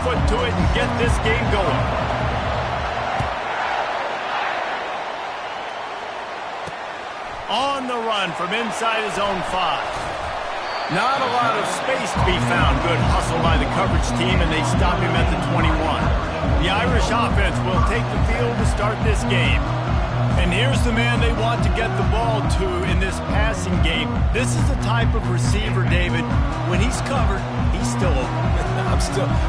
foot to it and get this game going. On the run from inside his own 5. Not a lot of space to be found. Good hustle by the coverage team, and they stop him at the 21. The Irish offense will take the field to start this game. And here's the man they want to get the ball to in this passing game. This is the type of receiver, David, when he's covered, he's still open.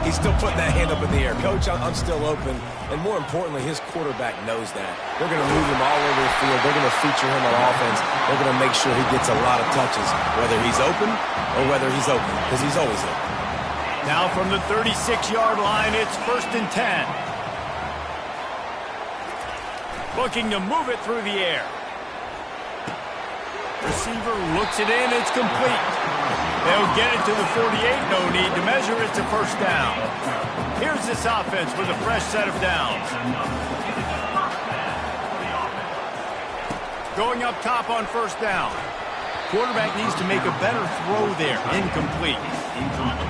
He's still putting that hand up in the air. Coach, I'm still open. And more importantly, his quarterback knows that. They're going to move him all over the field. They're going to feature him on offense. They're going to make sure he gets a lot of touches, whether he's open or whether he's open, because he's always open. Now from the 36-yard line, it's 1st and 10. Looking to move it through the air. Receiver looks it in. It's complete. They'll get it to the 48. No need to measure. It's a 1st down. Here's this offense with a fresh set of downs. Going up top on 1st down. Quarterback needs to make a better throw there. Incomplete.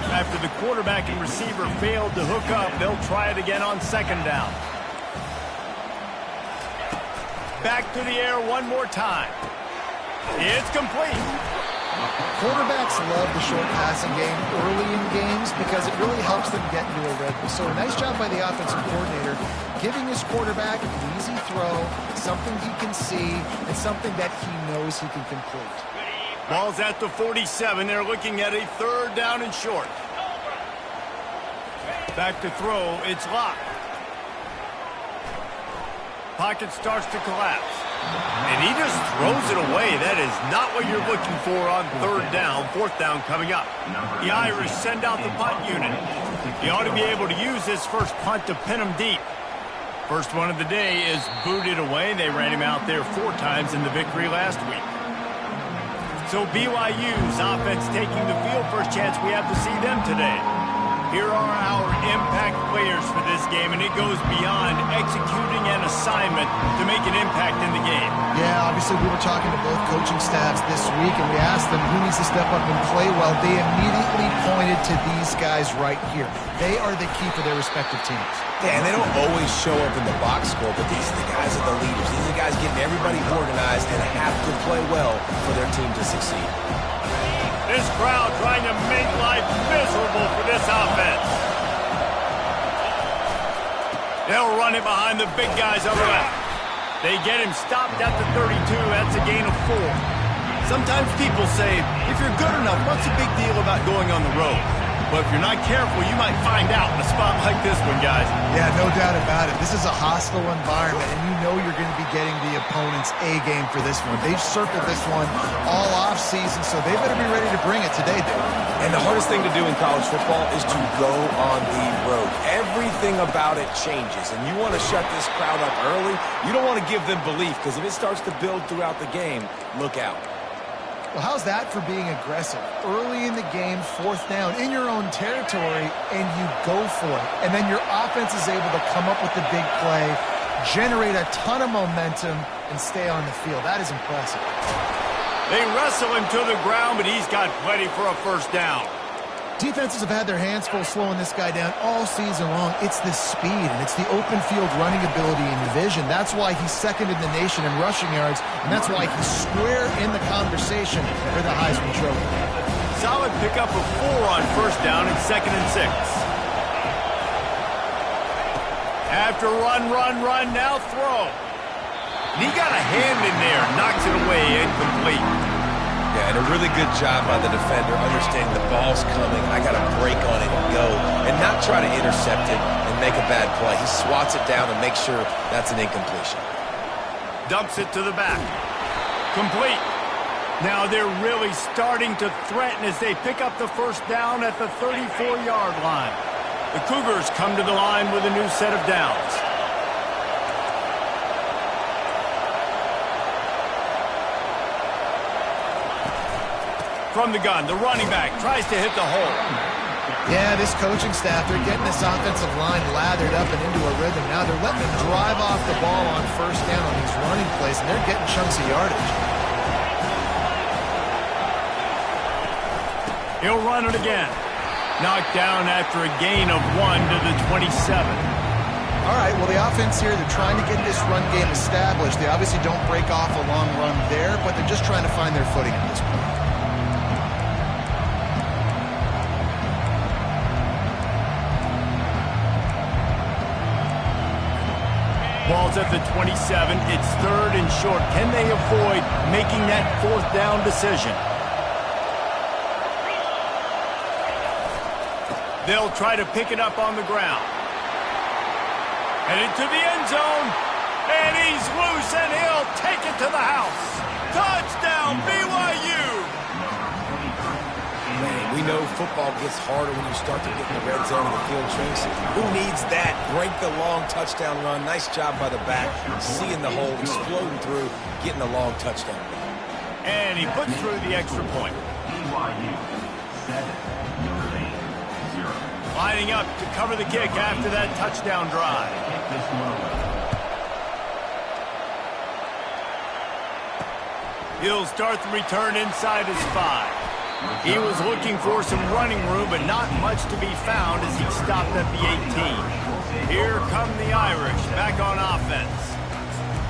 After the quarterback and receiver failed to hook up, they'll try it again on 2nd down. Back to the air one more time. It's complete. Quarterbacks love the short passing game early in games because it really helps them get into a rhythm. So a nice job by the offensive coordinator giving his quarterback an easy throw, something he can see, and something that he knows he can complete. Ball's at the 47. They're looking at a 3rd down and short. Back to throw. It's locked. Pocket starts to collapse. And he just throws it away. That is not what you're looking for on 3rd down. 4th down coming up. The Irish send out the punt unit. He ought to be able to use his first punt to pin him deep. First one of the day is booted away. They ran him out there 4 times in the victory last week. So BYU's offense taking the field. First chance we have to see them today. Here are our impact players for this game, and it goes beyond executing an assignment to make an impact in the game. Yeah, obviously we were talking to both coaching staffs this week, and we asked them who needs to step up and play well. They immediately pointed to these guys right here. They are the key for their respective teams. Yeah, and they don't always show up in the box score, but these are the guys that are the leaders. These are the guys getting everybody organized and have to play well for their team to succeed. This crowd trying to make life miserable for this offense. They'll run it behind the big guys on the left. They get him stopped at the 32. That's a gain of 4. Sometimes people say, if you're good enough, what's the big deal about going on the road? But if you're not careful, you might find out in a spot like this one, guys. Yeah, no doubt about it. This is a hostile environment, and you know you're going to be getting the opponent's A game for this one. They've circled this one all off season, so they better be ready to bring it today, dude. And the hardest thing to do in college football is to go on the road. Everything about it changes, and you want to shut this crowd up early. You don't want to give them belief, because if it starts to build throughout the game, look out. Well, how's that for being aggressive? Early in the game, 4th down, in your own territory, and you go for it. And then your offense is able to come up with the big play, generate a ton of momentum, and stay on the field. That is impressive. They wrestle him to the ground, but he's got plenty for a 1st down. Defenses have had their hands full slowing this guy down all season long. It's the speed, and it's the open field running ability and vision. That's why he's 2nd in the nation in rushing yards, and that's why he's square in the conversation for the Heisman Trophy. Solid pickup of 4 on 1st down and 2nd and 6. After run, now throw. And he got a hand in there, knocks it away, incomplete. Yeah, and a really good job by the defender understanding the ball's coming. I got to break on it and go, and not try to intercept it and make a bad play. He swats it down and makes sure that's an incompletion. Dumps it to the back. Complete. Now they're really starting to threaten as they pick up the 1st down at the 34-yard line. The Cougars come to the line with a new set of downs. From the gun, the running back tries to hit the hole. Yeah, this coaching staff, they're getting this offensive line lathered up and into a rhythm. Now they're letting them drive off the ball on 1st down on these running plays, and they're getting chunks of yardage. He'll run it again. Knocked down after a gain of 1 to the 27. All right, well, the offense here, they're trying to get this run game established. They obviously don't break off a long run there, but they're just trying to find their footing at this point. Ball's at the 27. It's 3rd and short. Can they avoid making that 4th down decision? They'll try to pick it up on the ground. Headed to the end zone. And he's loose, and he'll take it to the house. Touchdown, BYU! Man, we know football gets harder when you start to get in the red zone and the field shrinks. Who needs that? Break the long touchdown run. Nice job by the back. Seeing the hole, exploding through, getting the long touchdown. And he puts through the extra point. Lining up to cover the kick after that touchdown drive. He'll start the return inside his 5. He was looking for some running room, but not much to be found as he stopped at the 18. Here come the Irish, back on offense.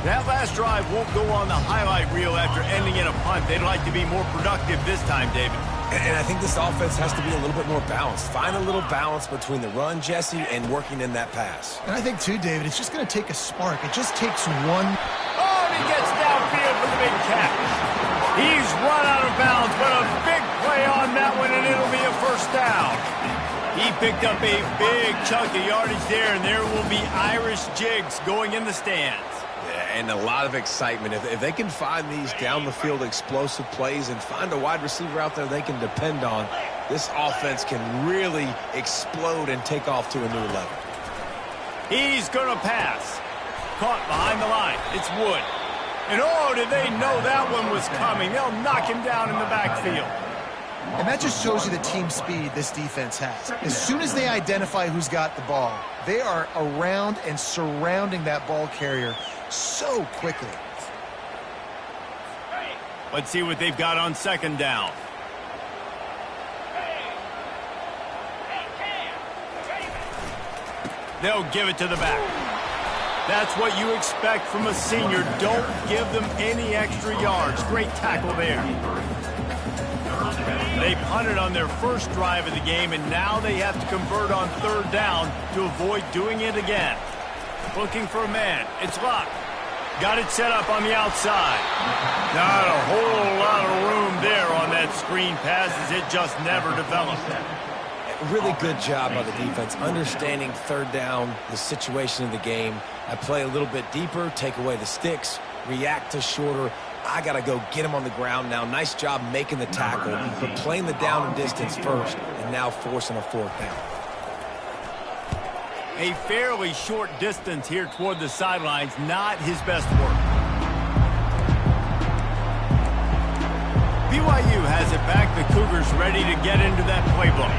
That last drive won't go on the highlight reel after ending in a punt. They'd like to be more productive this time, David. And I think this offense has to be a little bit more balanced. Find a little balance between the run, Jesse, and working in that pass. And I think, too, David, it's just going to take a spark. It just takes one. Oh, and he gets downfield for the big catch. He's run out of bounds, but a big play on that one, and it'll be a 1st down. He picked up a big chunk of yardage there, and there will be Irish jigs going in the stands. Yeah, and a lot of excitement. If they can find these down-the-field explosive plays and find a wide receiver out there they can depend on, this offense can really explode and take off to a new level. He's going to pass. Caught behind the line. It's Wood. And oh, did they know that one was coming. They'll knock him down in the backfield. And that just shows you the team speed this defense has. As soon as they identify who's got the ball, they are around and surrounding that ball carrier so quickly. Let's see what they've got on 2nd down. They'll give it to the back. That's what you expect from a senior. Don't give them any extra yards. Great tackle there. They punted on their first drive of the game, and now they have to convert on 3rd down to avoid doing it again. Looking for a man. It's Locke. Got it set up on the outside. Not a whole lot of room there on that screen pass as it just never developed. Really good job by the defense, understanding 3rd down, the situation of the game. I play a little bit deeper, take away the sticks, react to shorter. I got to go get him on the ground now. Nice job making the tackle, but playing the down and distance first, and now forcing a 4th down. A fairly short distance here toward the sidelines, not his best work. BYU has it back. The Cougars ready to get into that playbook.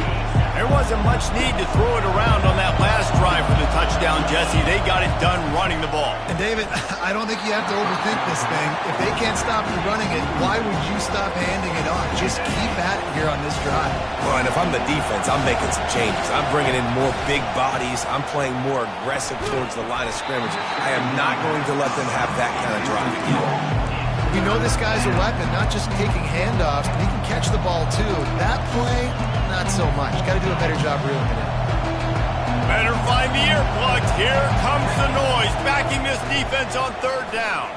There wasn't much need to throw it around on that last drive for the touchdown, Jesse. They got it done running the ball. And, David, I don't think you have to overthink this thing. If they can't stop you running it, why would you stop handing it off? Just keep at it here on this drive. Well, and if I'm the defense, I'm making some changes. I'm bringing in more big bodies. I'm playing more aggressive towards the line of scrimmage. I am not going to let them have that kind of drive. We know this guy's a weapon, not just taking handoffs, but he can catch the ball, too. That play, not so much. Got to do a better job reeling it in. Better find the earplugs. Here comes the noise, backing this defense on 3rd down.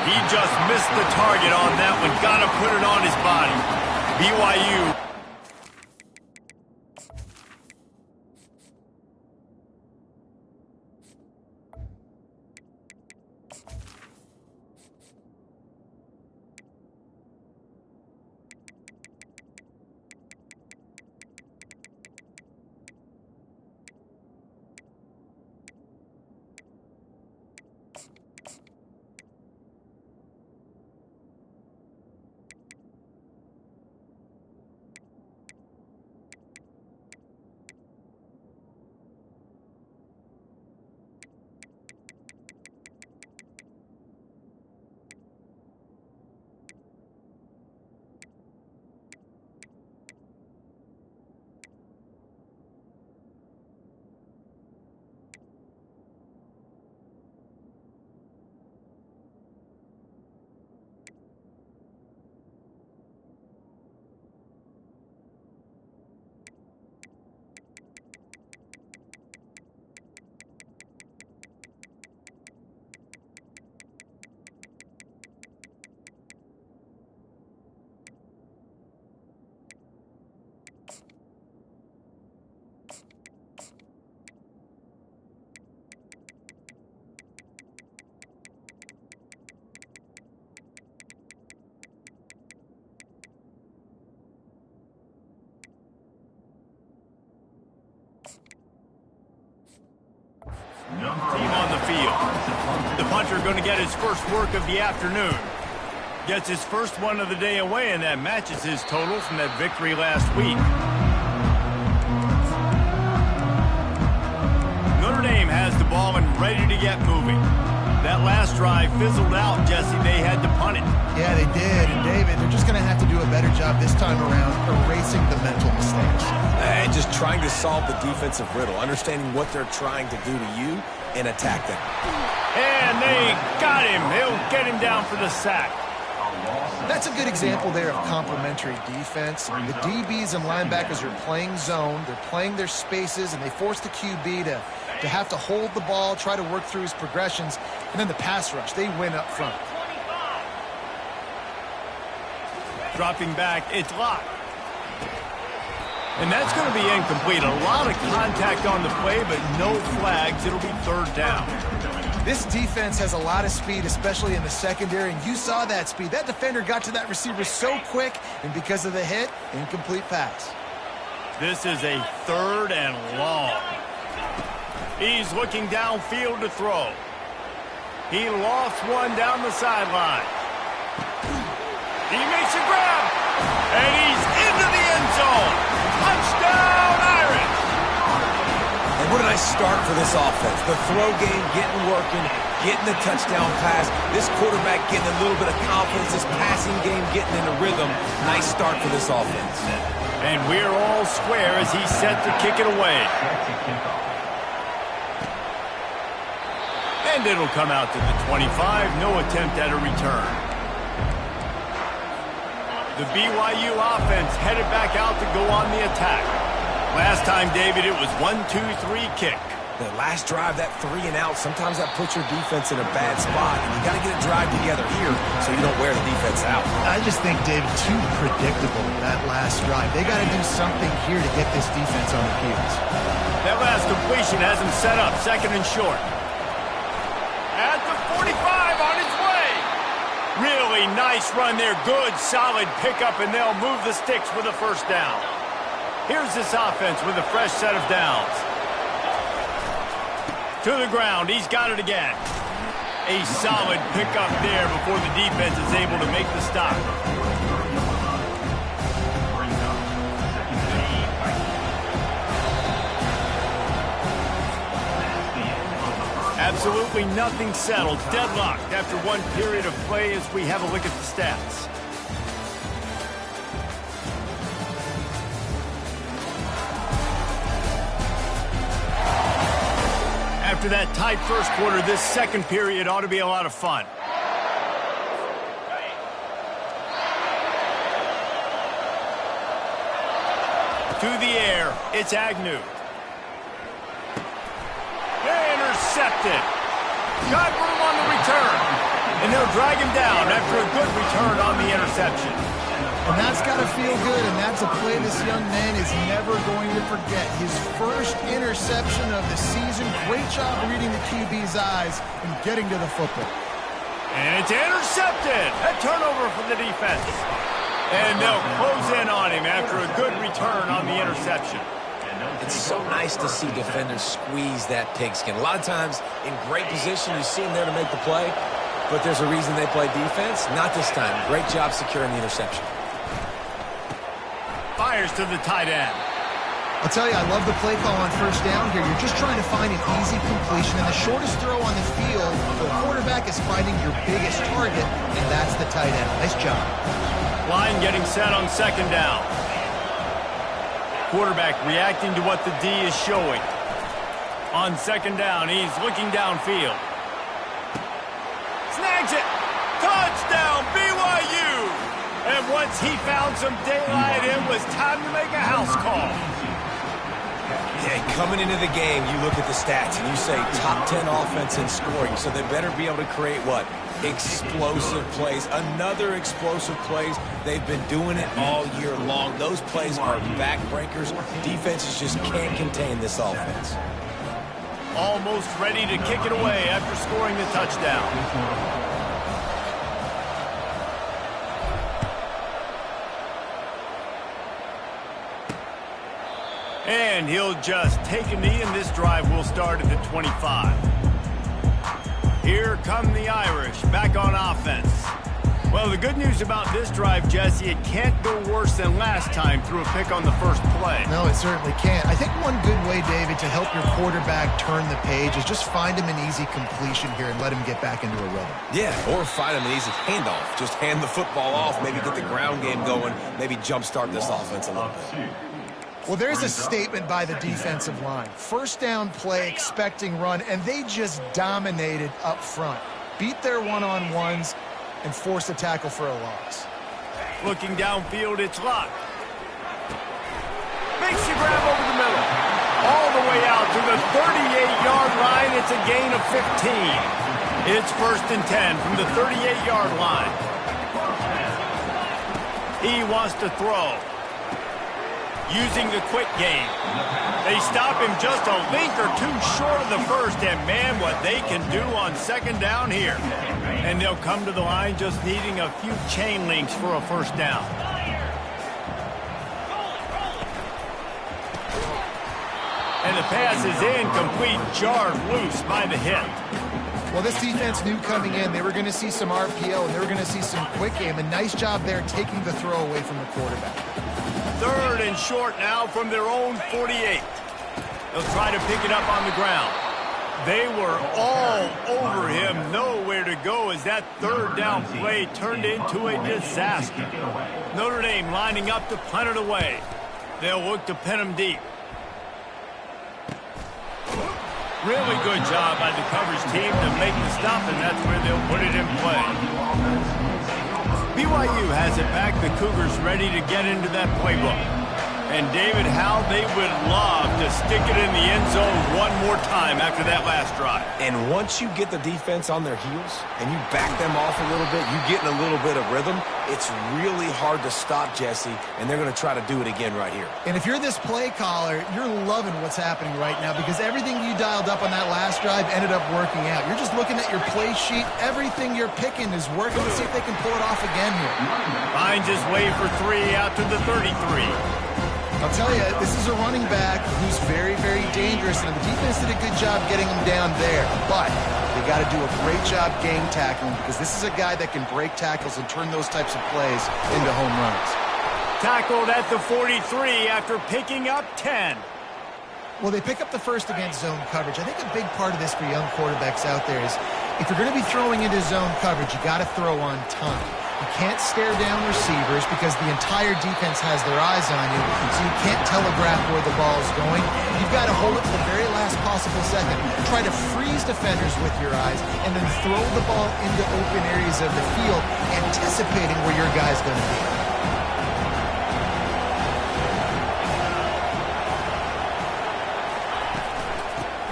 He just missed the target on that one. Got to put it on his body. BYU. Team on the field. The punter going to get his first work of the afternoon. Gets his first one of the day away, and that matches his total from that victory last week. Notre Dame has the ball and ready to get moving. That last drive fizzled out, Jesse. They had to punt it. Yeah, they did. And, David, they're just going to have to do a better job this time around erasing the mental mistakes. And just trying to solve the defensive riddle, understanding what they're trying to do to you and attack them. And they got him. They'll get him down for the sack. That's a good example there of complementary defense. The DBs and linebackers are playing zone. They're playing their spaces, and they force the QB to have to hold the ball, try to work through his progressions, and then the pass rush. They win up front. Dropping back, it's locked. And that's going to be incomplete. A lot of contact on the play, but no flags. It'll be third down. This defense has a lot of speed, especially in the secondary, and you saw that speed. That defender got to that receiver so quick, and because of the hit, incomplete pass. This is a third and long. He's looking downfield to throw. He lost one down the sideline. He makes a grab, and he's into the end zone. Touchdown, Irish! And what a nice start for this offense. The throw game getting working, getting the touchdown pass. This quarterback getting a little bit of confidence. This passing game getting into rhythm. Nice start for this offense. And we're all square as he's set to kick it away. And it'll come out to the 25. No attempt at a return. The BYU offense headed back out to go on the attack. Last time, David, it was 1-2-3 kick. The last drive, that 3 and out, sometimes that puts your defense in a bad spot. And you got to get a drive together here so you don't wear the defense out. I just think, David, too predictable, that last drive. They got to do something here to get this defense on their heels. That last completion has him set up, second and short. At the 45 on its way. Really nice run there. Good, solid pickup, and they'll move the sticks for the first down. Here's this offense with a fresh set of downs. To the ground. He's got it again. A solid pickup there before the defense is able to make the stop. Absolutely nothing settled. Deadlocked after one period of play as we have a look at the stats. After that tight first quarter, this second period ought to be a lot of fun. To the air, it's Agnew. Intercepted. Got room on the return. And they'll drag him down after a good return on the interception. And that's got to feel good, and that's a play this young man is never going to forget. His first interception of the season. Great job reading the QB's eyes and getting to the football. And it's intercepted. A turnover for the defense. And they'll close in on him after a good return on the interception. It's so nice to see defenders squeeze that pigskin. A lot of times, in great position, you see them there to make the play, but there's a reason they play defense. Not this time. Great job securing the interception. Fires to the tight end. I'll tell you, I love the play call on first down here. You're just trying to find an easy completion, and the shortest throw on the field, the quarterback is finding your biggest target, and that's the tight end. Nice job. Line getting set on second down. Quarterback reacting to what the D is showing. On second down, he's looking downfield. Snags it. Touchdown, BYU. And once he found some daylight, it was time to make a house call. Yeah, coming into the game, you look at the stats and you say top 10 offense in scoring, so they better be able to create what? Explosive plays. Another explosive plays. They've been doing it all year long. Those plays are backbreakers. Defenses just can't contain this offense. Almost ready to kick it away after scoring the touchdown. And he'll just take a knee, and this drive will start at the 25. Here come the Irish, back on offense. Well, the good news about this drive, Jesse, it can't go worse than last time through a pick on the first play. No, it certainly can't. I think one good way, David, to help your quarterback turn the page is just find him an easy completion here and let him get back into a rhythm. Yeah, or find him an easy handoff. Just hand the football off, maybe get the ground game going, maybe jumpstart this offense a little bit. Well, there's a statement by the defensive line. First down play, expecting run, and they just dominated up front. Beat their one-on-ones and forced a tackle for a loss. Looking downfield, it's Luck. Makes the grab over the middle. All the way out to the 38-yard line. It's a gain of 15. It's 1st and 10 from the 38-yard line. He wants to throw. Using the quick game. They stop him just a link or two short of the first, and man, what they can do on 2nd down here. And they'll come to the line just needing a few chain links for a 1st down. And the pass is incomplete, jarred loose by the hit. Well, this defense knew coming in they were going to see some RPO and they were going to see some quick game. A nice job there taking the throw away from the quarterback. 3rd and short now from their own 48. They'll try to pick it up on the ground. They were all over him, nowhere to go as that 3rd down play turned into a disaster. Notre Dame lining up to punt it away. They'll look to pin him deep. Really good job by the coverage team to make the stop, and that's where they'll put it in play. BYU has it back. The Cougars ready to get into that playbook. And David, how they would love to stick it in the end zone one more time after that last drive. And once you get the defense on their heels and you back them off a little bit, you get in a little bit of rhythm, it's really hard to stop, Jesse, and they're going to try to do it again right here. And if you're this play caller, you're loving what's happening right now because everything you dialed up on that last drive ended up working out. You're just looking at your play sheet. Everything you're picking is working. Let's see if they can pull it off again here. Finds his way for 3 out to the 33. I'll tell you, this is a running back who's very, very dangerous, and the defense did a good job getting him down there. But they got to do a great job game tackling because this is a guy that can break tackles and turn those types of plays into home runs. Tackled at the 43 after picking up 10. Well, they pick up the first against zone coverage. I think a big part of this for young quarterbacks out there is if you're going to be throwing into zone coverage, you got to throw on time. You can't stare down receivers because the entire defense has their eyes on you, so you can't telegraph where the ball is going. You've got to hold it to the very last possible second. Try to freeze defenders with your eyes and then throw the ball into open areas of the field, anticipating where your guy's going to be.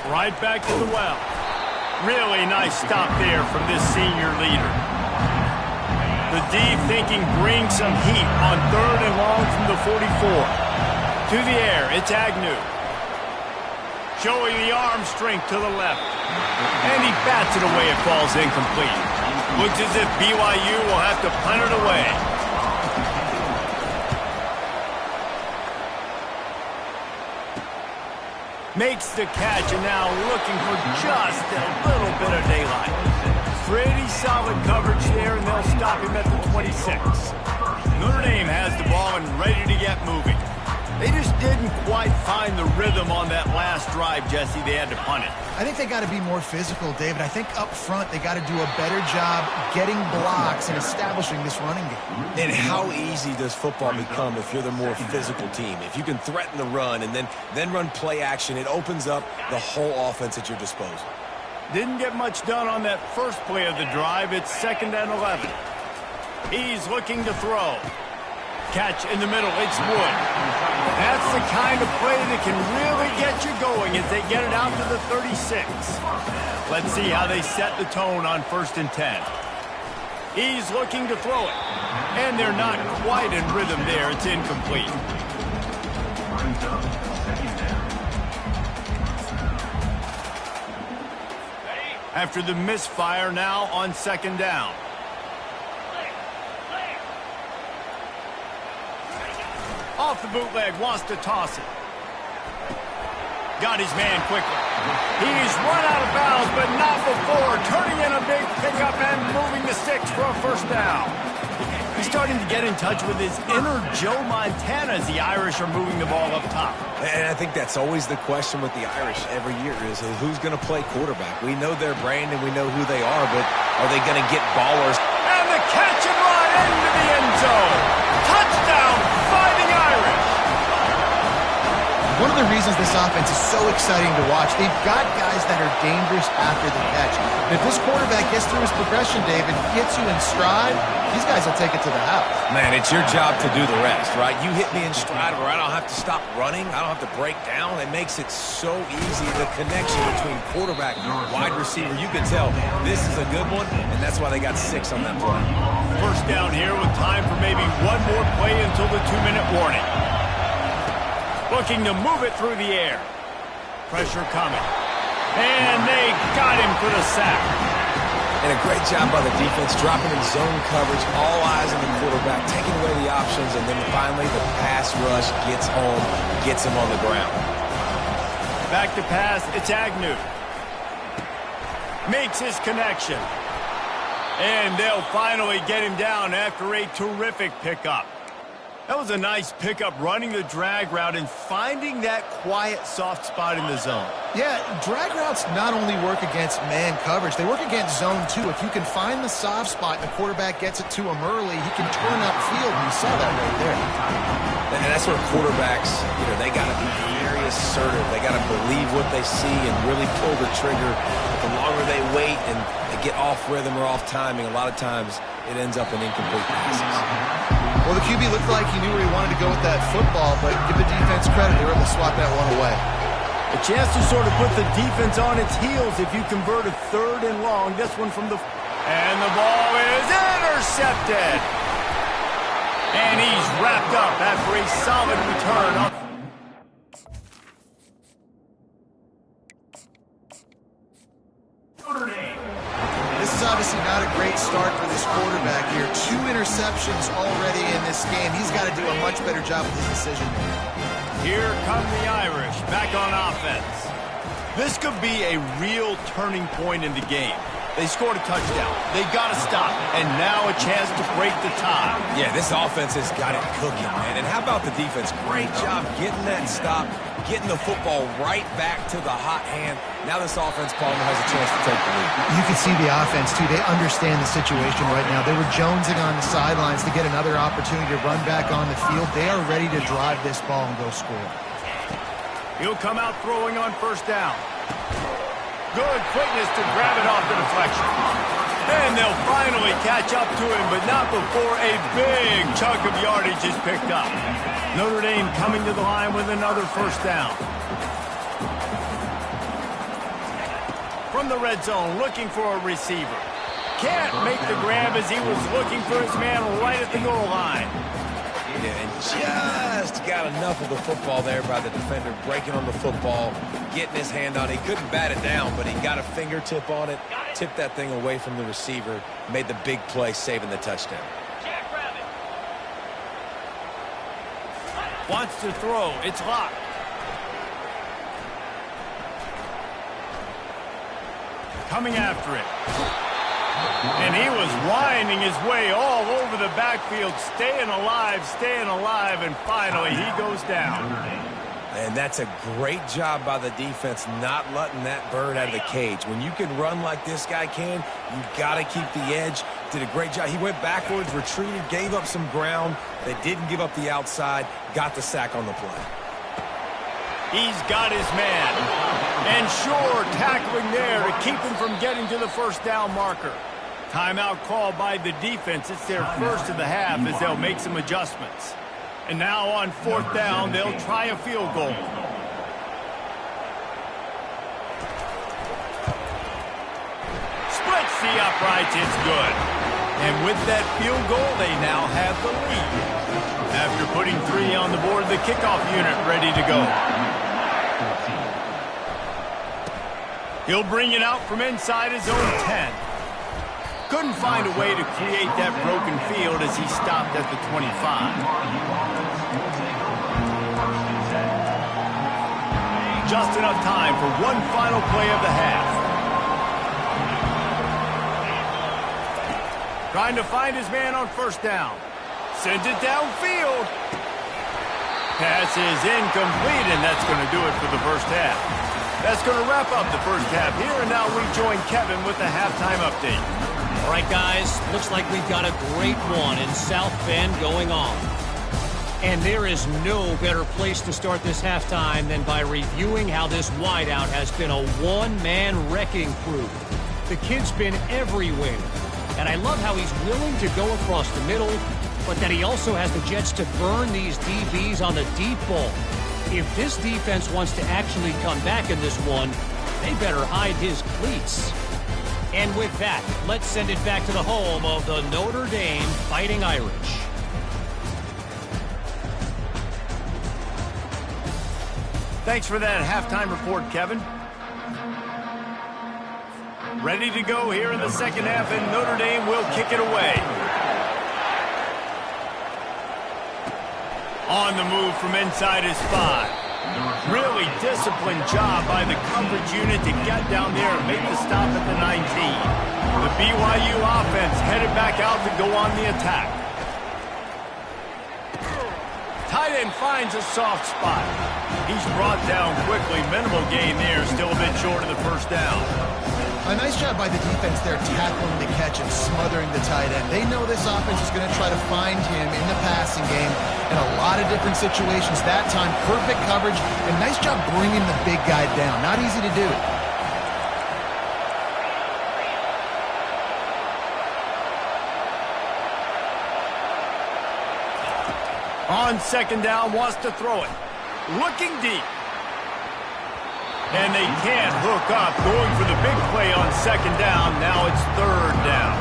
Right back to the well. Really nice stop there from this senior leader. The D thinking bring some heat on 3rd and long from the 44. To the air, it's Agnew. Showing the arm strength to the left. And he bats it away, it falls incomplete. Looks as if BYU will have to punt it away. Makes the catch and now looking for just a little bit of daylight. Pretty solid coverage there, and they'll stop him at the 26. Notre Dame has the ball and ready to get moving. They just didn't quite find the rhythm on that last drive, Jesse. They had to punt it. I think they got to be more physical, David. I think up front they got to do a better job getting blocks and establishing this running game. And how easy does football become if you're the more physical team? If you can threaten the run and then run play action, it opens up the whole offense at your disposal. Didn't get much done on that first play of the drive. It's 2nd and 11. He's looking to throw. Catch in the middle. It's Wood. That's the kind of play that can really get you going as they get it out to the 36. Let's see how they set the tone on 1st and 10. He's looking to throw it. And they're not quite in rhythm there. It's incomplete. After the misfire, now on 2nd down. Off the bootleg, wants to toss it. Got his man quickly. He's run out of bounds, but not before turning in a big pickup and moving the sticks for a first down. He's starting to get in touch with his inner Joe Montana as the Irish are moving the ball up top. And I think that's always the question with the Irish every year is who's going to play quarterback. We know their brand and we know who they are, but are they going to get ballers? And the catch and run into the end zone. Touchdown, Fighting Irish. One of the reasons this offense is so exciting to watch, they've got guys that are dangerous after the catch. And if this quarterback gets through his progression, David, gets you in stride, these guys will take it to the house. Man, it's your job to do the rest, right? You hit me in stride where I don't have to stop running. I don't have to break down. It makes it so easy. The connection between quarterback and wide receiver, you can tell this is a good one, and that's why they got 6 on that play. First down here with time for maybe one more play until the 2-minute warning. Looking to move it through the air. Pressure coming. And they got him for the sack. And a great job by the defense, dropping in zone coverage, all eyes on the quarterback, taking away the options, and then finally the pass rush gets home, gets him on the ground. Back to pass, it's Agnew. Makes his connection. And they'll finally get him down after a terrific pickup. That was a nice pickup, running the drag route and finding that quiet, soft spot in the zone. Yeah, drag routes not only work against man coverage, they work against zone too. If you can find the soft spot and the quarterback gets it to him early, he can turn upfield, and you saw that right there. And that's where quarterbacks, they got to be very assertive. They got to believe what they see and really pull the trigger. The longer they wait and they get off rhythm or off timing, a lot of times it ends up in incomplete passes. Well, the QB looked like he knew where he wanted to go with that football, but give the defense credit. They were able to swat that one away. A chance to sort of put the defense on its heels if you convert a 3rd and long. This one from the... And the ball is intercepted. And he's wrapped up after a solid return. This is obviously not a great start for this quarterback here. 2 interceptions already in this game. He's got to do a much better job with his decision. Here come the Irish back on offense. This could be a real turning point in the game. They scored a touchdown. They got to stop. And now a chance to break the tie. Yeah, this offense has got it cooking, man. And how about the defense? Great job getting that stop, getting the football right back to the hot hand. Now this offense, Palmer, has a chance to take the lead. You can see the offense, too. They understand the situation right now. They were jonesing on the sidelines to get another opportunity to run back on the field. They are ready to drive this ball and go score. He'll come out throwing on first down. Good quickness to grab it off the deflection. And they'll finally catch up to him, but not before a big chunk of yardage is picked up. Notre Dame coming to the line with another first down. From the red zone, looking for a receiver. Can't make the grab as he was looking for his man right at the goal line. Yeah, and just got enough of the football there by the defender, breaking on the football, getting his hand on it. He couldn't bat it down, but he got a fingertip on it, tipped that thing away from the receiver, made the big play, saving the touchdown. Wants to throw. It's locked. Coming after it. And he was winding his way all over the backfield, staying alive, and finally he goes down. And that's a great job by the defense, not letting that bird out of the cage. When you can run like this guy can, you got to keep the edge. Did a great job. He went backwards, retreated, gave up some ground. They didn't give up the outside, got the sack on the play. He's got his man. And sure, tackling there to keep him from getting to the first down marker. Timeout called by the defense. It's their first of the half as they'll make some adjustments. And now on 4th down, they'll try a field goal. Splits the uprights. It's good. And with that field goal, they now have the lead. After putting 3 on the board, the kickoff unit ready to go. He'll bring it out from inside his own 10. Couldn't find a way to create that broken field as he stopped at the 25. just enough time for one final play of the half. Trying to find his man on first down. Sends it downfield. Pass is incomplete, and that's going to do it for the first half. That's going to wrap up the first half here, and now we join Kevin with the halftime update. All right, guys, looks like we've got a great one in South Bend going on. And there is no better place to start this halftime than by reviewing how this wideout has been a one-man wrecking crew. The kid's been everywhere, and I love how he's willing to go across the middle, but that he also has the jets to burn these DBs on the deep ball. If this defense wants to actually come back in this one, they better hide his cleats. And with that, let's send it back to the home of the Notre Dame Fighting Irish. Thanks for that halftime report, Kevin. Ready to go here in the second half, and Notre Dame will kick it away. On the move from inside his 5. Really disciplined job by the coverage unit to get down there and make the stop at the 19. The BYU offense headed back out to go on the attack. Tight end finds a soft spot. He's brought down quickly. Minimal gain there, still a bit short of the first down. A nice job by the defense there tackling the catch and smothering the tight end. They know this offense is going to try to find him in the passing game in a lot of different situations. That time, perfect coverage, and nice job bringing the big guy down. Not easy to do. On second down, wants to throw it. Looking deep. And they can't hook up. Going for the big play on second down. Now it's third down.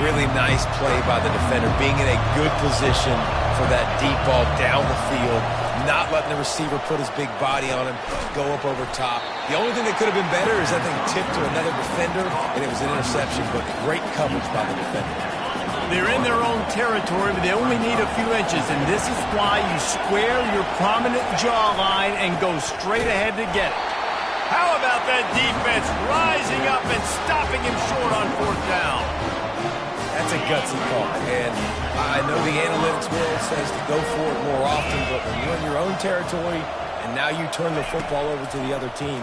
Really nice play by the defender, being in a good position for that deep ball down the field, not letting the receiver put his big body on him, go up over top. The only thing that could have been better is that thing tipped to another defender, and it was an interception, but great coverage by the defender. They're in their own territory, but they only need a few inches, and this is why you square your prominent jawline and go straight ahead to get it. How about that defense rising up and stopping him short on fourth down? That's a gutsy call, and I know the analytics world says to go for it more often, but when you're in your own territory and now you turn the football over to the other team,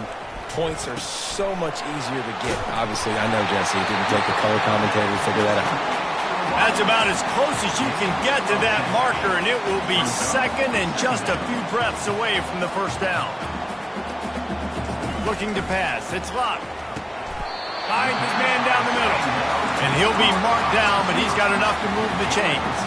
points are so much easier to get. Obviously, I know, Jesse, it didn't take a color commentator to figure that out. That's about as close as you can get to that marker, and it will be second and just a few breaths away from the first down. Looking to pass. It's locked. Finds his man down the middle. And he'll be marked down, but he's got enough to move the chains.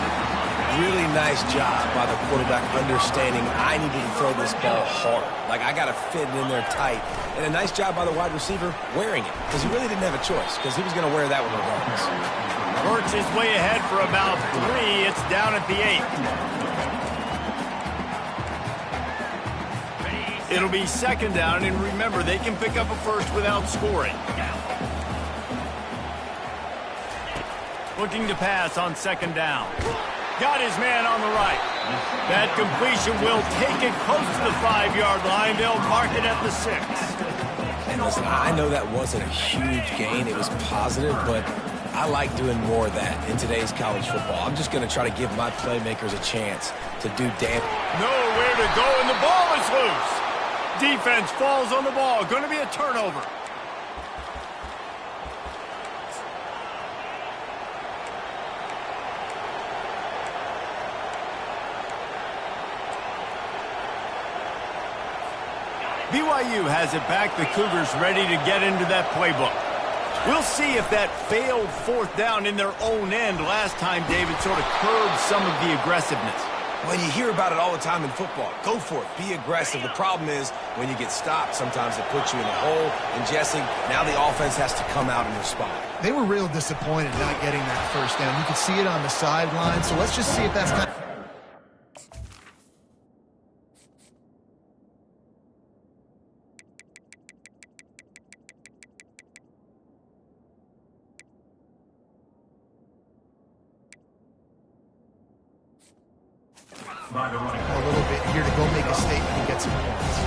Really nice job by the quarterback understanding I needed to throw this ball hard. Like, I got to fit it in there tight. And a nice job by the wide receiver wearing it, because he really didn't have a choice, because he was going to wear that one regardless. Works his way ahead for about 3. It's down at the 8. It'll be second down, and remember, they can pick up a first without scoring. Looking to pass on second down. Got his man on the right. That completion will take it close to the 5-yard line. They'll mark it at the 6. And listen, I know that wasn't a huge gain. It was positive, but I like doing more of that in today's college football. I'm just going to try to give my playmakers a chance to do damage. Nowhere to go, and the ball is loose. Defense falls on the ball. Going to be a turnover. BYU has it back. The Cougars ready to get into that playbook. We'll see if that failed fourth down in their own end last time, David, sort of curbed some of the aggressiveness. Well, you hear about it all the time in football. Go for it. Be aggressive. The problem is when you get stopped, sometimes it puts you in a hole. And, Jesse, now the offense has to come out and respond. They were real disappointed not getting that first down. You could see it on the sideline. So let's just see if that's kind of... a little bit here to go make a statement and get some points.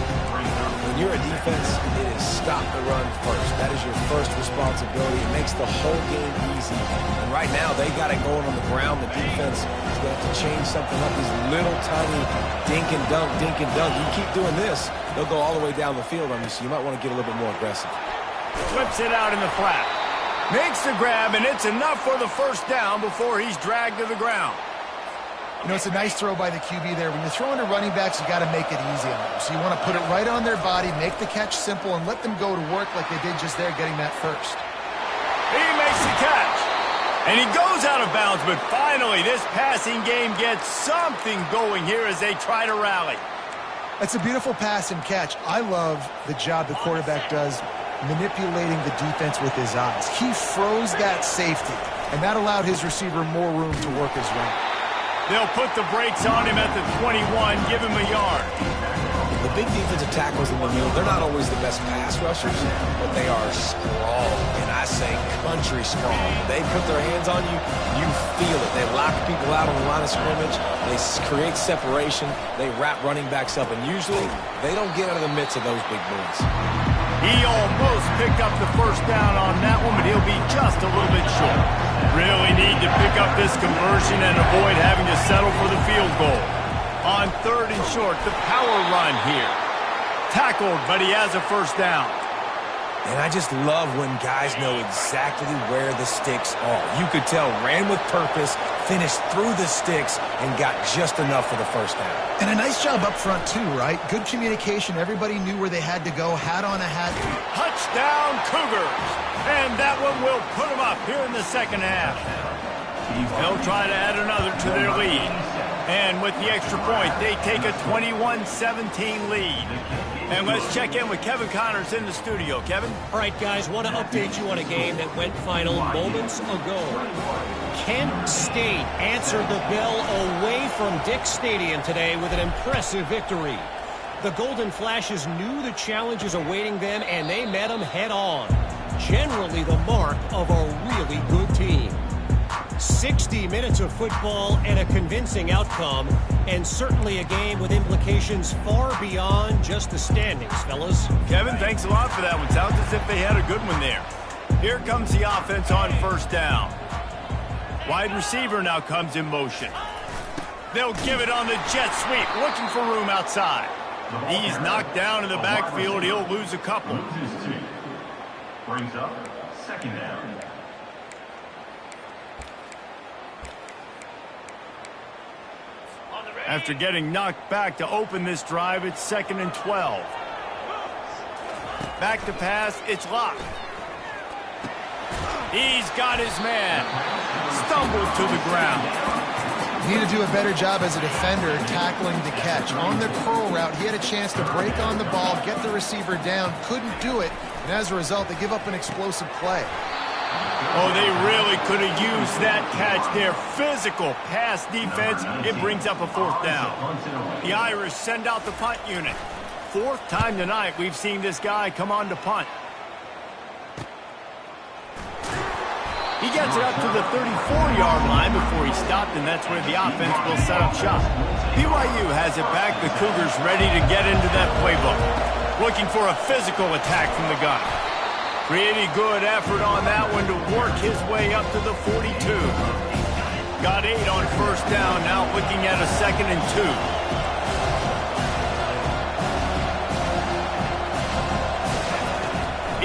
When you're a defense, it is stop the run first. That is your first responsibility. It makes the whole game easy. And right now, they got it going on the ground. The defense is going to have to change something up. These little tiny dink and dunk, dink and dunk. You keep doing this, they'll go all the way down the field on you, so you might want to get a little bit more aggressive. Flips it out in the flat. Makes the grab, and it's enough for the first down before he's dragged to the ground. You know, it's a nice throw by the QB there. When you're throwing to running backs, you got to make it easy on them. So you want to put it right on their body, make the catch simple, and let them go to work like they did just there, getting that first. He makes the catch. And he goes out of bounds, but finally this passing game gets something going here as they try to rally. That's a beautiful pass and catch. I love the job the quarterback does manipulating the defense with his eyes. He froze that safety, and that allowed his receiver more room to work his route. They'll put the brakes on him at the 21, give him a yard. The big defensive tackles in the middle, they're not always the best pass rushers, but they are strong, and I say country strong. They put their hands on you, you feel it. They lock people out on the line of scrimmage. They create separation. They wrap running backs up, and usually they don't get out of the midst of those big boys. He almost picked up the first down on that one, but he'll be just a little bit short. Really need to pick up this conversion and avoid having to settle for the field goal. On 3rd and short, the power run here. Tackled, but he has a first down. And I just love when guys know exactly where the sticks are. You could tell ran with purpose, finished through the sticks, and got just enough for the first down. And a nice job up front too, right? Good communication. Everybody knew where they had to go. Hat on a hat. Touchdown, Cougars. And that one will put them up here in the second half. They'll try to add another to their lead. And with the extra point, they take a 21-17 lead. And let's check in with Kevin Connors in the studio. Kevin? All right, guys, want to update you on a game that went final moments ago. Kent State answered the bell away from Dick Stadium today with an impressive victory. The Golden Flashes knew the challenges awaiting them, and they met them head-on. Generally the mark of a really good team. 60 minutes of football and a convincing outcome, and certainly a game with implications far beyond just the standings, fellas. Kevin, thanks a lot for that one. Sounds as if they had a good one there. Here comes the offense on first down. Wide receiver now comes in motion. They'll give it on the jet sweep, looking for room outside. He's knocked down in the backfield. He'll lose a couple. Brings up second down. After getting knocked back to open this drive, it's 2nd and 12. Back to pass, it's locked. He's got his man. Stumbled to the ground. Need to do a better job as a defender tackling the catch. On the curl route, he had a chance to break on the ball, get the receiver down, couldn't do it, and as a result, they give up an explosive play. Oh, they really could have used that catch there. Physical pass defense. It brings up a 4th down. The Irish send out the punt unit. 4th time tonight we've seen this guy come on to punt. He gets it up to the 34-yard line before he stopped, and that's where the offense will set up shop. BYU has it back. The Cougars ready to get into that playbook. Looking for a physical attack from the gun. Pretty good effort on that one to work his way up to the 42. Got 8 on first down, now looking at a 2nd and 2.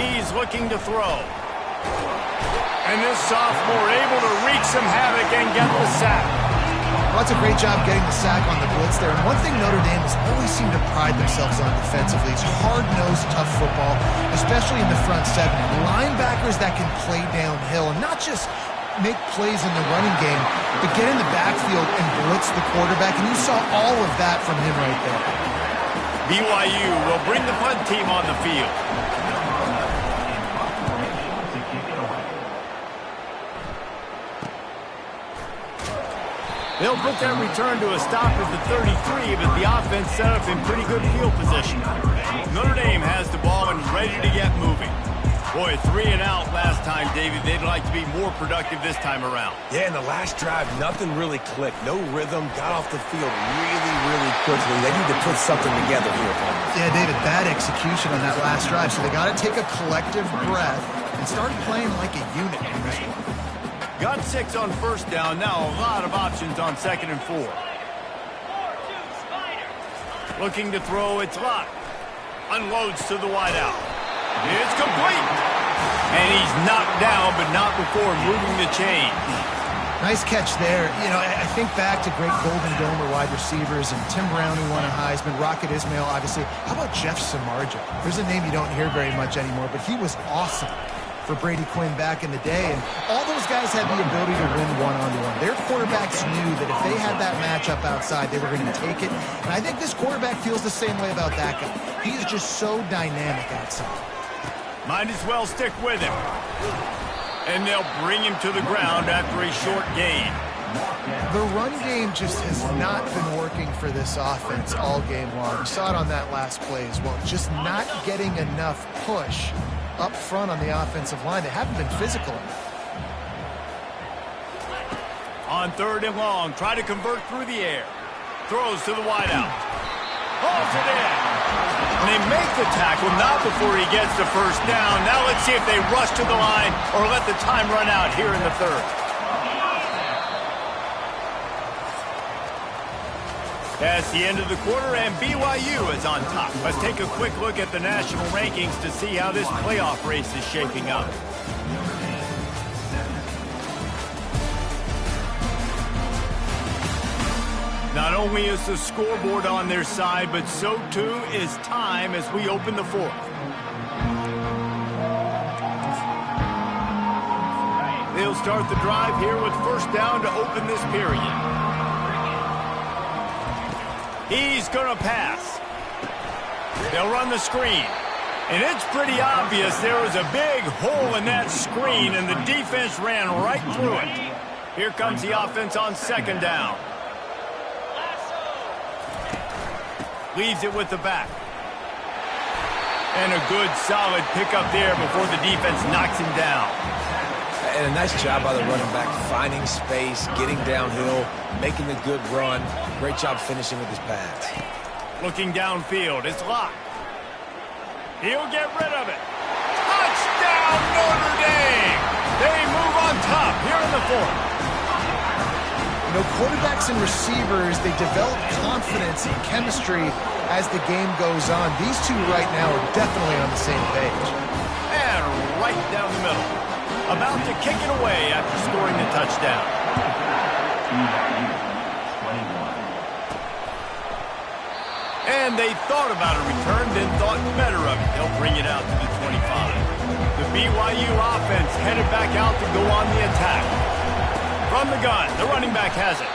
He's looking to throw. And this sophomore able to wreak some havoc and get the sack. Well, that's a great job getting the sack on the blitz there. And one thing Notre Dame has always seemed to pride themselves on defensively is hard-nosed, tough football, especially in the front seven. Linebackers that can play downhill and not just make plays in the running game, but get in the backfield and blitz the quarterback. And you saw all of that from him right there. BYU will bring the punt team on the field. They'll put that return to a stop at the 33, but the offense set up in pretty good field position. Notre Dame has the ball and ready to get moving. Boy, 3 and out last time, David. They'd like to be more productive this time around. Yeah, in the last drive, nothing really clicked. No rhythm, got off the field really, really quickly. They need to put something together here. Yeah, David, bad execution on that last drive. So they got to take a collective breath and start playing like a unit in this one. Got 6 on first down. Now a lot of options on 2nd and 4. Looking to throw, it's locked. Unloads to the wideout. It's complete. And he's knocked down, but not before moving the chains. Nice catch there. You know, I think back to great Golden Domer wide receivers and Tim Brown, who won a Heisman, Rocket Ismail, obviously. How about Jeff Samardzija? There's a name you don't hear very much anymore, but he was awesome for Brady Quinn back in the day. And all those guys had the ability to win one-on-one. Their quarterbacks knew that if they had that matchup outside, they were going to take it. And I think this quarterback feels the same way about that guy. He is just so dynamic outside. Might as well stick with him. And they'll bring him to the ground after a short gain. The run game just has not been working for this offense all game long. We saw it on that last play as well. Just not getting enough push up front on the offensive line. They haven't been physical enough. On 3rd and long, try to convert through the air. Throws to the wideout. Hauls it in. And they make the tackle, not before he gets the first down. Now let's see if they rush to the line or let the time run out here in the 3rd. That's the end of the quarter, and BYU is on top. Let's take a quick look at the national rankings to see how this playoff race is shaping up. Not only is the scoreboard on their side, but so too is time as we open the 4th. They'll start the drive here with first down to open this period. He's going to pass. They'll run the screen. And it's pretty obvious there was a big hole in that screen, and the defense ran right through it. Here comes the offense on 2nd down. Leaves it with the back. And a good, solid pickup there before the defense knocks him down. And a nice job by the running back, finding space, getting downhill, making a good run. Great job finishing with his pads. Looking downfield, it's locked. He'll get rid of it. Touchdown, Notre Dame! They move on top here in the 4th. You know, quarterbacks and receivers, they develop confidence and chemistry as the game goes on. These two right now are definitely on the same page. And right down the middle. About to kick it away after scoring the touchdown. And they thought about a return, then thought better of it. They'll bring it out to the 25. The BYU offense headed back out to go on the attack. From the gun, the running back has it.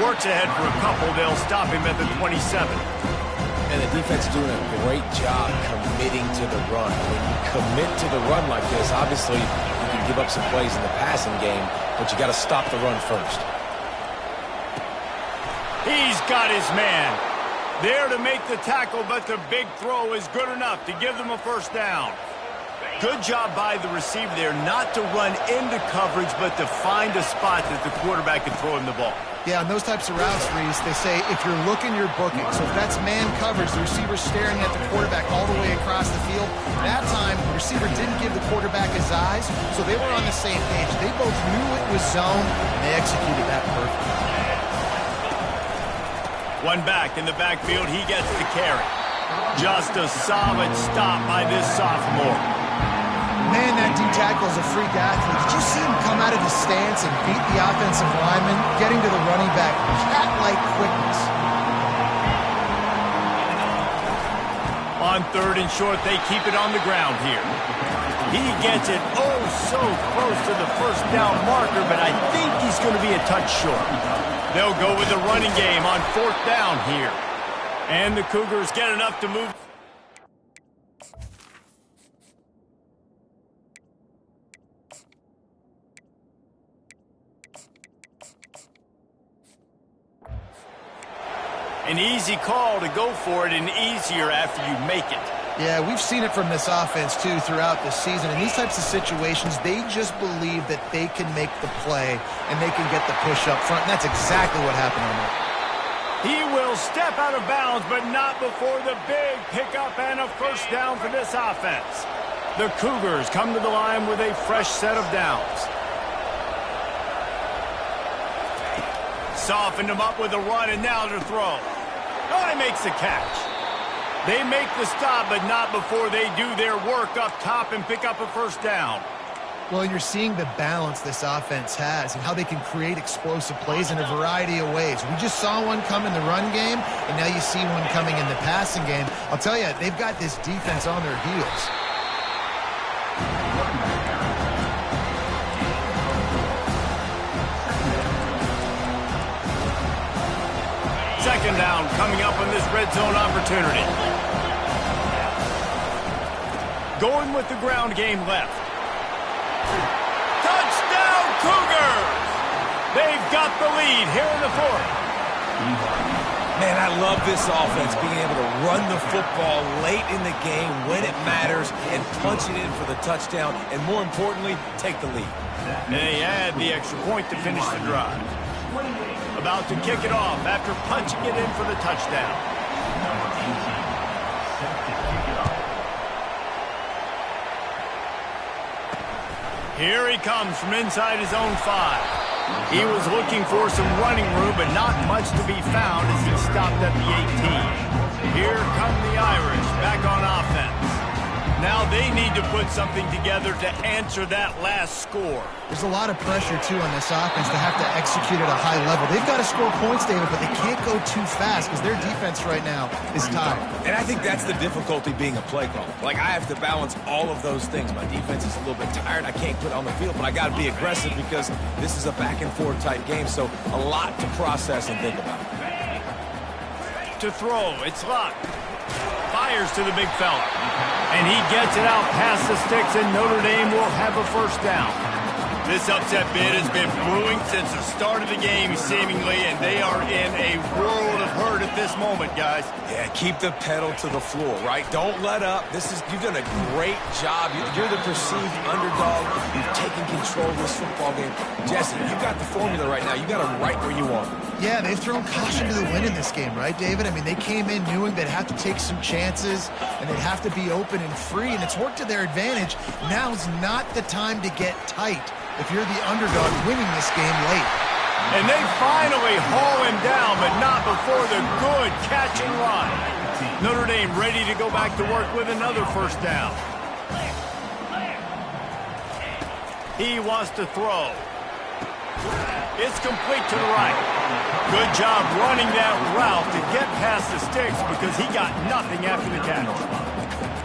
Works ahead for a couple. They'll stop him at the 27. And the defense doing a great job committing to the run. When you commit to the run like this, obviously you can give up some plays in the passing game, but you got to stop the run first. He's got his man. There to make the tackle, but the big throw is good enough to give them a first down. Good job by the receiver there not to run into coverage, but to find a spot that the quarterback can throw him the ball. Yeah, on those types of routes, Reese, they say if you're looking, you're booking. So if that's man coverage, the receiver's staring at the quarterback all the way across the field. That time, the receiver didn't give the quarterback his eyes, so they were on the same page. They both knew it was zone, and they executed that perfectly. One back in the backfield, he gets the carry. Just a solid stop by this sophomore. Man, that D-tackle is a freak athlete. Did you see him come out of his stance and beat the offensive lineman, getting to the running back? Cat-like quickness. On 3rd and short, they keep it on the ground here. He gets it oh so close to the first down marker, but I think he's going to be a touch short. They'll go with the running game on 4th down here. And the Cougars get enough to move. An easy call to go for it, and easier after you make it. Yeah, we've seen it from this offense, too, throughout the season. In these types of situations, they just believe that they can make the play and they can get the push up front, and that's exactly what happened on that. He will step out of bounds, but not before the big pickup and a first down for this offense. The Cougars come to the line with a fresh set of downs. Softened him up with a run, and now to throw. Oh, he makes the catch. They make the stop, but not before they do their work up top and pick up a first down. Well, you're seeing the balance this offense has and how they can create explosive plays in a variety of ways. We just saw one come in the run game, and now you see one coming in the passing game. I'll tell you, they've got this defense on their heels. Second down coming up on this red zone opportunity. Going with the ground game left. Touchdown Cougars! They've got the lead here in the fourth. Man, I love this offense, being able to run the football late in the game when it matters and punch it in for the touchdown, and more importantly, take the lead. And they add the extra point to finish the drive. About to kick it off after punching it in for the touchdown. Number 18, set to kick it off. Here he comes from inside his own 5. He was looking for some running room, but not much to be found as he stopped at the 18. Here come the Irish back on offense. Now they need to put something together to answer that last score. There's a lot of pressure, too, on this offense to have to execute at a high level. They've got to score points, David, but they can't go too fast because their defense right now is tired. And I think that's the difficulty being a play caller. Like, I have to balance all of those things. My defense is a little bit tired. I can't put it on the field, but I got to be aggressive because this is a back-and-forth type game, so a lot to process and think about. To throw, it's Luck. Fires to the big fella. And he gets it out past the sticks, and Notre Dame will have a first down. This upset bid has been brewing since the start of the game, seemingly, and they are in a world of hurt at this moment, guys. Yeah, keep the pedal to the floor, right? Don't let up. You've done a great job. You're the perceived underdog. You've taken control of this football game. Jesse, you've got the formula right now. You got them right where you want them. Yeah, they've thrown caution to the wind in this game, right, David? I mean, they came in knowing they'd have to take some chances, and they'd have to be open and free, and it's worked to their advantage. Now's not the time to get tight if you're the underdog winning this game late. And they finally haul him down, but not before the good catch and run. Notre Dame ready to go back to work with another first down. He wants to throw. It's complete to the right. Good job running that route to get past the sticks because he got nothing after the catch.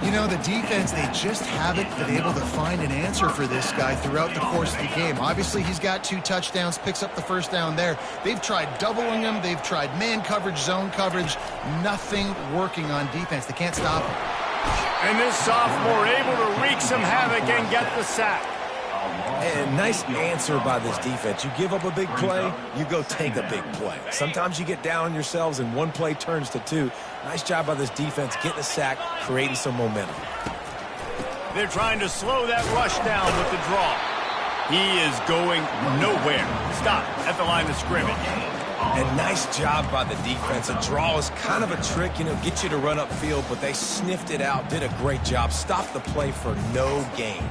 You know, the defense, they just haven't been able to find an answer for this guy throughout the course of the game. Obviously, he's got 2 touchdowns, picks up the first down there. They've tried doubling him. They've tried man coverage, zone coverage. Nothing working on defense. They can't stop him. And this sophomore able to wreak some havoc and get the sack. And nice answer by this defense. You give up a big play, you go take a big play. Sometimes you get down on yourselves and one play turns to 2. Nice job by this defense getting a sack, creating some momentum. They're trying to slow that rush down with the draw. He is going nowhere. Stop at the line of scrimmage. And nice job by the defense. A draw is kind of a trick, get you to run upfield, but they sniffed it out, did a great job. Stopped the play for no gain.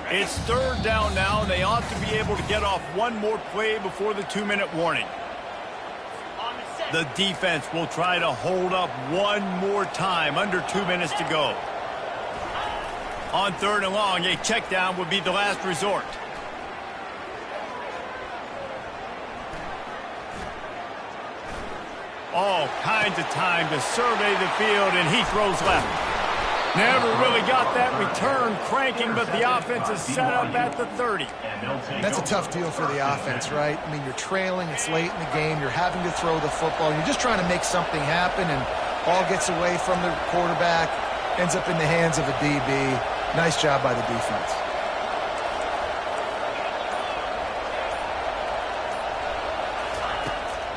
It's third down now, and they ought to be able to get off one more play before the 2-minute warning. The defense will try to hold up one more time, under 2 minutes to go. On third and long, a check down would be the last resort. All kinds of time to survey the field, and he throws left. Never really got that return cranking, but the offense is set up at the 30. That's a tough deal for the offense, right? I mean, you're trailing, it's late in the game, you're having to throw the football, you're just trying to make something happen, and ball gets away from the quarterback, ends up in the hands of a DB. Nice job by the defense.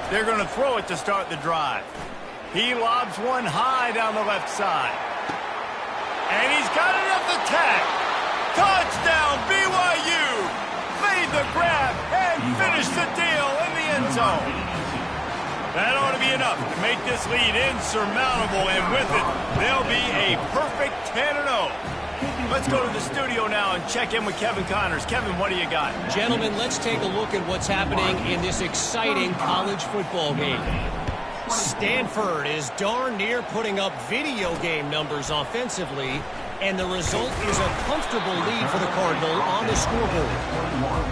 They're going to throw it to start the drive. He lobs one high down the left side. And he's got it at the tag. Touchdown, BYU! Made the grab and finished the deal in the end zone. That ought to be enough to make this lead insurmountable, and with it, they'll be a perfect 10-0. Let's go to the studio now and check in with Kevin Connors. Kevin, what do you got? Gentlemen, let's take a look at what's happening in this exciting college football game. Stanford is darn near putting up video game numbers offensively, and the result is a comfortable lead for the Cardinal on the scoreboard.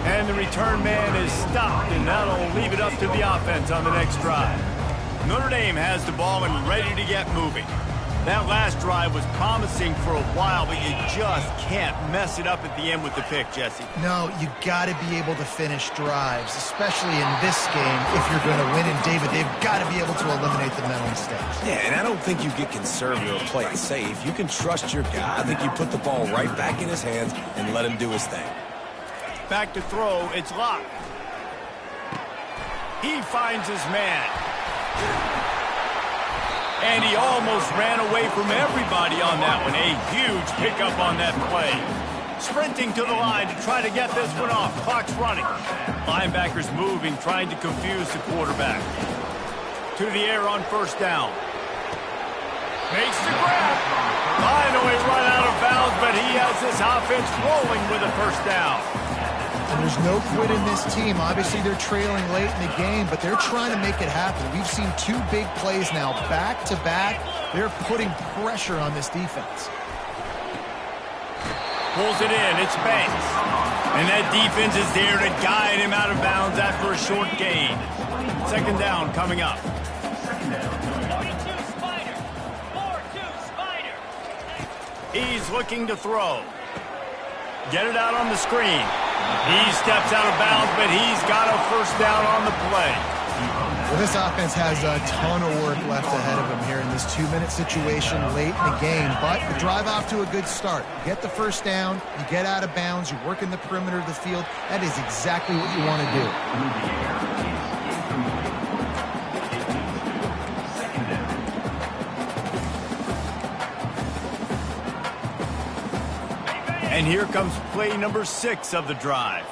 And the return man is stopped, and that'll leave it up to the offense on the next drive. Notre Dame has the ball and ready to get moving. That last drive was promising for a while, but you just can't mess it up at the end with the pick, Jesse. No, you got to be able to finish drives, especially in this game. If you're going to win in David, they've got to be able to eliminate the mental mistakes. Yeah, and I don't think you get conservative or play it safe. You can trust your guy. I think you put the ball right back in his hands and let him do his thing. Back to throw, it's Locke. He finds his man. And he almost ran away from everybody on that one. A huge pickup on that play. Sprinting to the line to try to get this one off. Clock's running. Linebackers moving, trying to confuse the quarterback. To the air on first down. Makes the grab. Finally run out of bounds, but he has this offense rolling with a first down. And there's no quit in this team. Obviously, they're trailing late in the game, but they're trying to make it happen. We've seen two big plays now, back-to-back. They're putting pressure on this defense. Pulls it in. It's Banks. And that defense is there to guide him out of bounds after a short gain. Second down coming up. He's looking to throw. Get it out on the screen. He steps out of bounds, but he's got a first down on the play. Well, this offense has a ton of work left ahead of them here in this 2-minute situation late in the game, but you drive off to a good start. You get the first down, you get out of bounds, you work in the perimeter of the field. That is exactly what you want to do. And here comes play number 6 of the drive.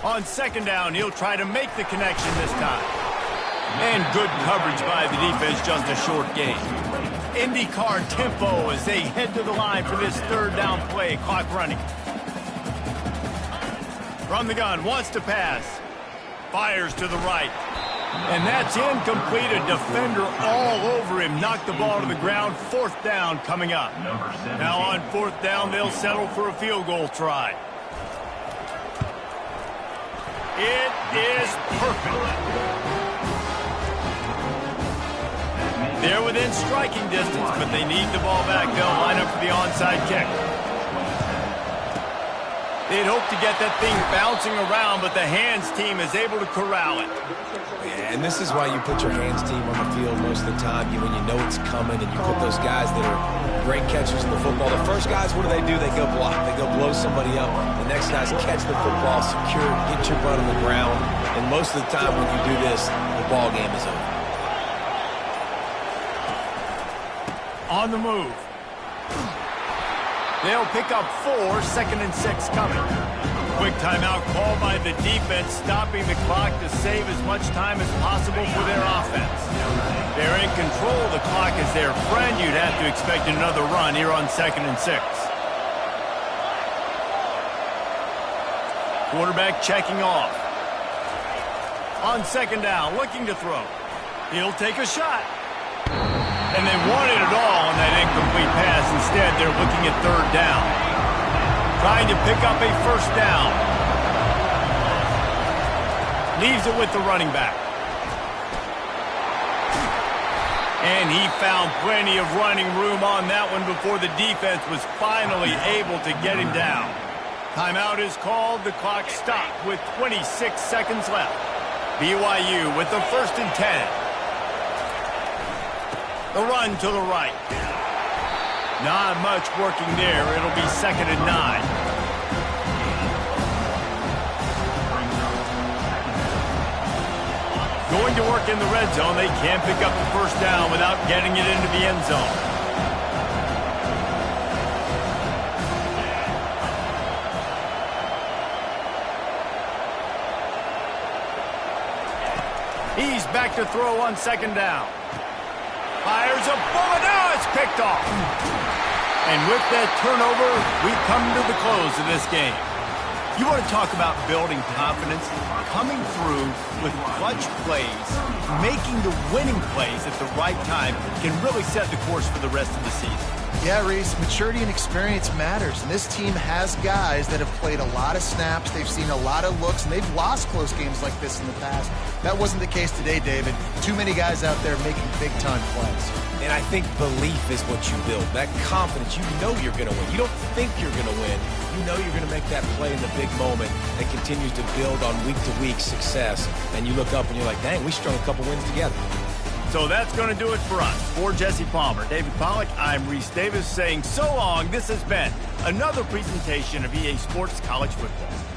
On second down, he'll try to make the connection this time. And good coverage by the defense, just a short gain. IndyCar tempo as they head to the line for this third down play. Clock running. From the gun, wants to pass. Fires to the right. And that's incomplete. A defender all over him. Knocked the ball to the ground. Fourth down coming up. Now on fourth down, they'll settle for a field goal try. It is perfect. They're within striking distance, but they need the ball back. They'll line up for the onside kick. They'd hope to get that thing bouncing around, but the hands team is able to corral it. Yeah, and this is why you put your hands team on the field most of the time when you know it's coming, and you put those guys that are great catchers in the football. The first guys, what do? They go block. They go blow somebody up. The next guys catch the football, secure, get your butt on the ground. And most of the time when you do this, the ball game is over. On the move. They'll pick up 4, second and 6 coming. Quick timeout called by the defense, stopping the clock to save as much time as possible for their offense. They're in control of the clock as their friend. You'd have to expect another run here on second and 6. Quarterback checking off. On second down, looking to throw. He'll take a shot. And they wanted it all on that incomplete pass. Instead, they're looking at third down. Trying to pick up a first down. Leaves it with the running back. And he found plenty of running room on that one before the defense was finally able to get him down. Timeout is called. The clock stopped with 26 seconds left. BYU with the first and 10. The run to the right. Not much working there. It'll be second and 9. going to work in the red zone. They can't pick up the first down without getting it into the end zone. He's back to throw on second down. Fires a bullet. Now it's picked off. And with that turnover, we come to the close of this game. You want to talk about building confidence? Coming through with clutch plays, making the winning plays at the right time can really set the course for the rest of the season. Yeah, Reese, maturity and experience matters, and this team has guys that have played a lot of snaps, they've seen a lot of looks, and they've lost close games like this in the past. That wasn't the case today, David. Too many guys out there making big-time plays. And I think belief is what you build. That confidence, you know you're going to win. You don't think you're going to win. You know you're going to make that play in the big moment that continues to build on week-to-week success. And you look up and you're like, dang, we strung a couple wins together. So that's going to do it for us. For Jesse Palmer, David Pollack, I'm Reese Davis saying so long. This has been another presentation of EA Sports College Football.